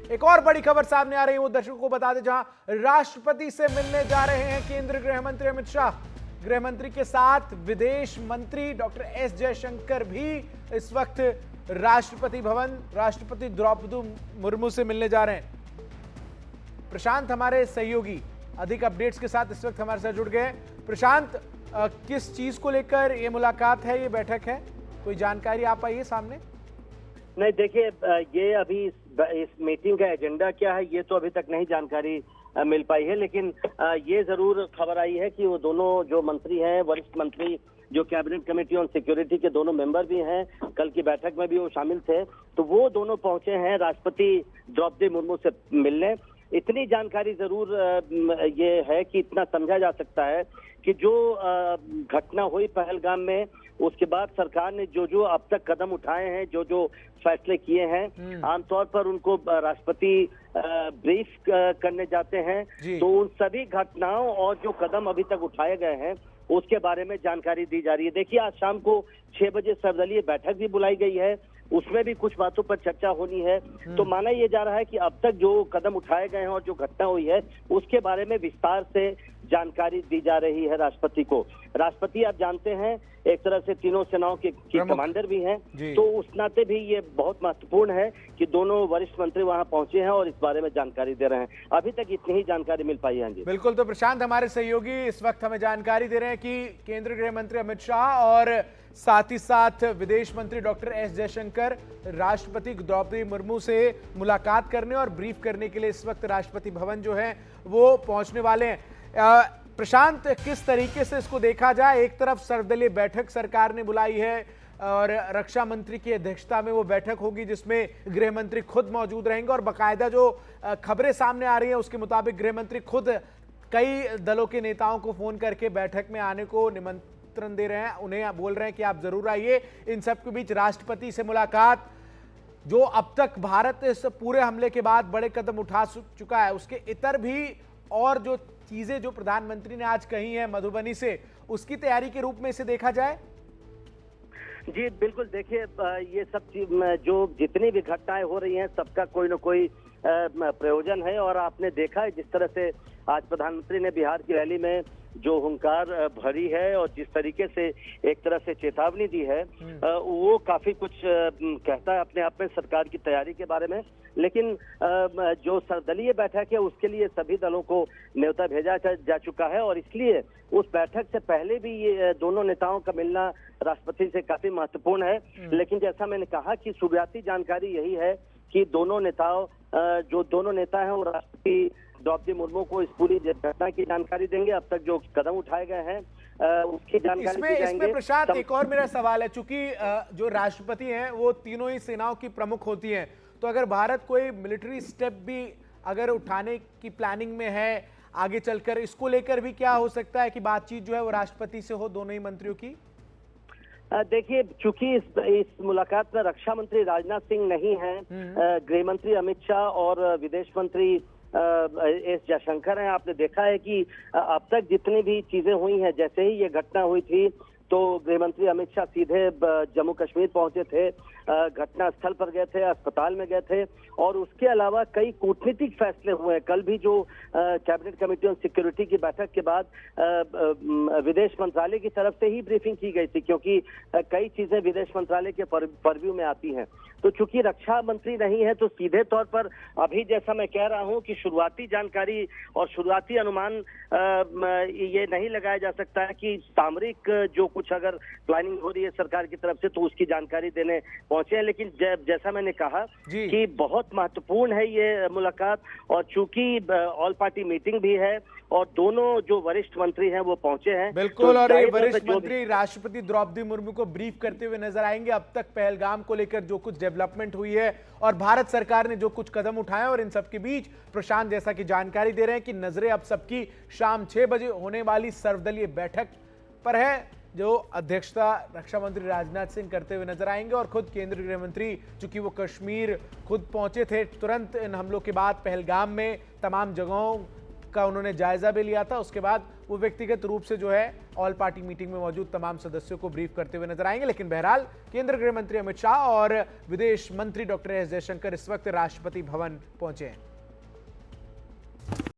एक और बड़ी खबर सामने आ रही है, वो दर्शकों को बता दें, जहां राष्ट्रपति से मिलने जा रहे हैं केंद्रीय गृह मंत्री अमित शाह। गृह मंत्री के साथ विदेश मंत्री डॉक्टर एस जयशंकर भी इस वक्त राष्ट्रपति भवन राष्ट्रपति द्रौपदी मुर्मू से मिलने जा रहे हैं। प्रशांत हमारे सहयोगी अधिक अपडेट्स के साथ इस वक्त हमारे साथ जुड़ गए। प्रशांत, किस चीज को लेकर ये मुलाकात है, ये बैठक है, कोई जानकारी आ पाई है सामने? नहीं, देखिए, ये अभी इस मीटिंग का एजेंडा क्या है ये तो अभी तक नहीं जानकारी मिल पाई है, लेकिन ये जरूर खबर आई है कि वो दोनों जो मंत्री हैं, वरिष्ठ मंत्री जो कैबिनेट कमेटी ऑन सिक्योरिटी के दोनों मेंबर भी हैं, कल की बैठक में भी वो शामिल थे, तो वो दोनों पहुंचे हैं राष्ट्रपति द्रौपदी मुर्मू से मिलने। इतनी जानकारी जरूर ये है कि इतना समझा जा सकता है कि जो घटना हुई पहलगाम में, उसके बाद सरकार ने जो जो अब तक कदम उठाए हैं, जो जो फैसले किए हैं, आमतौर पर उनको राष्ट्रपति ब्रीफ करने जाते हैं, तो उन सभी घटनाओं और जो कदम अभी तक उठाए गए हैं उसके बारे में जानकारी दी जा रही है। देखिए, आज शाम को 6 बजे सर्वदलीय बैठक भी बुलाई गई है, उसमें भी कुछ बातों पर चर्चा होनी है। तो माना यह जा रहा है कि अब तक जो कदम उठाए गए हैं और जो घटना हुई है उसके बारे में विस्तार से जानकारी दी जा रही है राष्ट्रपति को। राष्ट्रपति आप जानते हैं एक तरह से तीनों सेनाओं के कमांडर भी हैं, तो उस नाते भी ये बहुत महत्वपूर्ण है कि दोनों वरिष्ठ मंत्री वहां पहुंचे हैं और इस बारे में जानकारी दे रहे हैं। अभी तक इतनी ही जानकारी मिल पाई है। जी बिल्कुल, तो प्रशांत हमारे सहयोगी इस वक्त हमें जानकारी दे रहे हैं कि केंद्रीय गृह मंत्री अमित शाह और साथ ही साथ विदेश मंत्री डॉक्टर एस जयशंकर राष्ट्रपति द्रौपदी मुर्मू से मुलाकात करने और ब्रीफ करने के लिए इस वक्त राष्ट्रपति भवन जो है वो पहुंचने वाले हैं। प्रशांत, किस तरीके से इसको देखा जाए? एक तरफ सर्वदलीय बैठक सरकार ने बुलाई है और रक्षा मंत्री की अध्यक्षता में वो बैठक होगी जिसमें गृह मंत्री खुद मौजूद रहेंगे, और बाकायदा जो खबरें सामने आ रही हैं उसके मुताबिक गृह मंत्री खुद कई दलों के नेताओं को फोन करके बैठक में आने को निमंत्रण दे रहे हैं, उन्हें बोल रहे हैं कि आप जरूर आइए। इन सब के बीच राष्ट्रपति से मुलाकात, जो अब तक भारत इस पूरे हमले के बाद बड़े कदम उठा चुका है, उसके इतर भी और जो चीजें जो प्रधानमंत्री ने आज कही हैं मधुबनी से, उसकी तैयारी के रूप में इसे देखा जाए? जी बिल्कुल, देखिए, ये सब चीज जो जितनी भी घटनाएं हो रही हैं सबका कोई ना कोई प्रयोजन है, और आपने देखा है जिस तरह से आज प्रधानमंत्री ने बिहार की रैली में जो हुंकार भरी है और जिस तरीके से एक तरह से चेतावनी दी है, वो काफी कुछ कहता है अपने आप में सरकार की तैयारी के बारे में। लेकिन जो सर्वदलीय बैठक है उसके लिए सभी दलों को न्योता भेजा जा चुका है, और इसलिए उस बैठक से पहले भी ये दोनों नेताओं का मिलना राष्ट्रपति से काफी महत्वपूर्ण है। लेकिन जैसा मैंने कहा कि शुरुआती जानकारी यही है कि दोनों नेता हैं वो राष्ट्रपति द्रौपदी मुर्मू को इस पूरी घटना की जानकारी देंगे, अब तक जो कदम उठाए गए हैं उसकी जानकारी दी जाएंगे। इसमें प्रशांत, एक और मेरा सवाल है, चूंकि जो राष्ट्रपति हैं वो तीनों ही सेनाओं की प्रमुख होती हैं, तो अगर भारत कोई मिलिट्री स्टेप भी अगर उठाने की प्लानिंग में है आगे चलकर, इसको लेकर भी क्या हो सकता है कि बातचीत जो है वो राष्ट्रपति से हो दोनों ही मंत्रियों की? देखिए, चूंकि इस मुलाकात में रक्षा मंत्री राजनाथ सिंह नहीं है, गृह मंत्री अमित शाह और विदेश मंत्री एस जयशंकर हैं। आपने देखा है कि अब तक जितनी भी चीजें हुई हैं, जैसे ही ये घटना हुई थी तो गृह मंत्री अमित शाह सीधे जम्मू कश्मीर पहुंचे थे, घटना स्थल पर गए थे, अस्पताल में गए थे, और उसके अलावा कई कूटनीतिक फैसले हुए हैं। कल भी जो कैबिनेट कमेटी ऑन सिक्योरिटी की बैठक के बाद विदेश मंत्रालय की तरफ से ही ब्रीफिंग की गई थी, क्योंकि कई चीजें विदेश मंत्रालय के परव्यू में आती हैं। तो चूंकि रक्षा मंत्री नहीं है तो सीधे तौर पर अभी जैसा मैं कह रहा हूं कि शुरुआती जानकारी और शुरुआती अनुमान ये नहीं लगाया जा सकता है कि सामरिक जो कुछ अगर प्लानिंग हो रही है सरकार की तरफ से तो उसकी जानकारी देने पहुंचे हैं। लेकिन जैसा मैंने कहा कि बहुत महत्वपूर्ण है ये मुलाकात, और चूंकि ऑल पार्टी मीटिंग भी है और दोनों जो वरिष्ठ मंत्री हैं वो पहुंचे हैं। बिल्कुल, तो और ये वरिष्ठ मंत्री राष्ट्रपति द्रौपदी मुर्मू को ब्रीफ करते हुए नजर आएंगे अब तक पहलगाम को लेकर जो कुछ डेवलपमेंट हुई है और भारत सरकार ने जो कुछ कदम उठाए, और इन सबके बीच प्रशांत जैसा कि जानकारी दे रहे हैं कि नजरें अब सबकी शाम 6 बजे होने वाली सर्वदलीय बैठक पर है, जो अध्यक्षता रक्षा मंत्री राजनाथ सिंह करते हुए नजर आएंगे। और खुद केंद्रीय गृह मंत्री, चूंकि वो कश्मीर खुद पहुंचे थे तुरंत इन हमलों के बाद पहलगाम में, तमाम जगहों का उन्होंने जायजा भी लिया था। उसके बाद वो व्यक्तिगत रूप से जो है ऑल पार्टी मीटिंग में मौजूद तमाम सदस्यों को ब्रीफ करते हुए नजर आएंगे। लेकिन बहरहाल केंद्रीय गृह मंत्री अमित शाह और विदेश मंत्री डॉक्टर एस जयशंकर इस वक्त राष्ट्रपति भवन पहुंचे हैं।